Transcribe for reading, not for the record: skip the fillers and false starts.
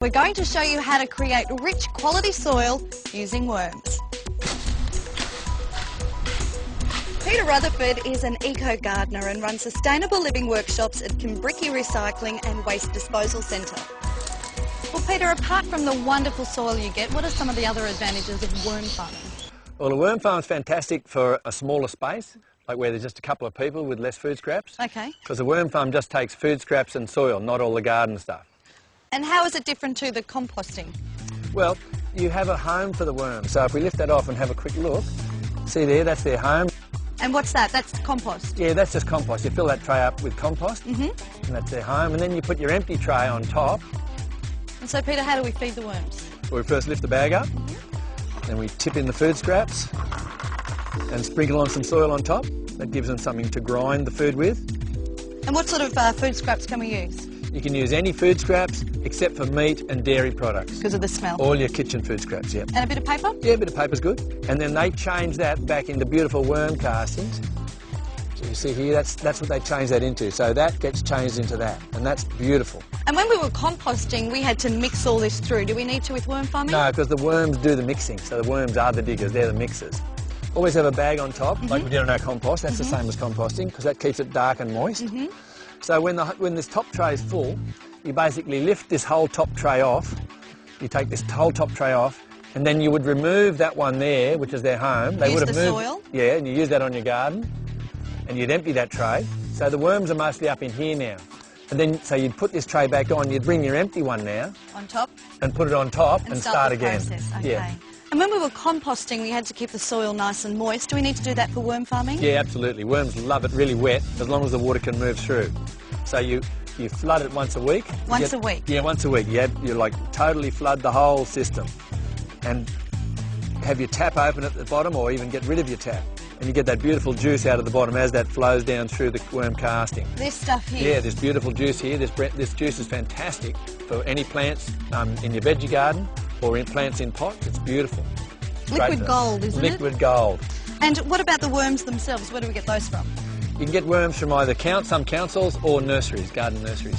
We're going to show you how to create rich quality soil using worms. Peter Rutherford is an eco-gardener and runs sustainable living workshops at Kimbrickie Recycling and Waste Disposal Centre. Well, Peter, apart from the wonderful soil you get, what are some of the other advantages of worm farming? Well, a worm farm is fantastic for a smaller space, like where there's just a couple of people with less food scraps. Okay. Because a worm farm just takes food scraps and soil, not all the garden stuff. And how is it different to the composting? Well, you have a home for the worms. So if we lift that off and have a quick look, see there, that's their home. And what's that? That's compost? Yeah, that's just compost. You fill that tray up with compost, and that's their home. And then you put your empty tray on top. And so, Peter, how do we feed the worms? We first lift the bag up, then we tip in the food scraps and sprinkle on some soil on top. That gives them something to grind the food with. And what sort of food scraps can we use? You can use any food scraps except for meat and dairy products. Because of the smell? All your kitchen food scraps, yeah. And a bit of paper? Yeah, a bit of paper's good. And then they change that back into beautiful worm castings. So you see here, that's what they change that into. So that gets changed into that, and that's beautiful. And when we were composting, we had to mix all this through. Do we need to with worm farming? No, because the worms do the mixing. So the worms are the diggers, they're the mixers. Always have a bag on top, like we did on our compost. That's the same as composting, because that keeps it dark and moist. So when this top tray is full, you basically lift this whole top tray off. You take this whole top tray off, and then you would remove that one there, which is their home. They would have moved soil? Yeah, and you use that on your garden, and you'd empty that tray. So the worms are mostly up in here now. And then, so you'd put this tray back on, you'd bring your empty one now. On top? And put it on top and start the again. Process. Okay. Yeah. And when we were composting, we had to keep the soil nice and moist. Do we need to do that for worm farming? Yeah, absolutely. Worms love it really wet, as long as the water can move through. So you flood it once a week. Once a week? Yeah, once a week. You like totally flood the whole system. And have your tap open at the bottom, or even get rid of your tap. And you get that beautiful juice out of the bottom as that flows down through the worm casting. This stuff here? Yeah, this beautiful juice here. This juice is fantastic for any plants in your veggie garden or in plants in pots. It's beautiful. Liquid gold, isn't it? Liquid gold. And what about the worms themselves? Where do we get those from? You can get worms from either some councils or nurseries, garden nurseries.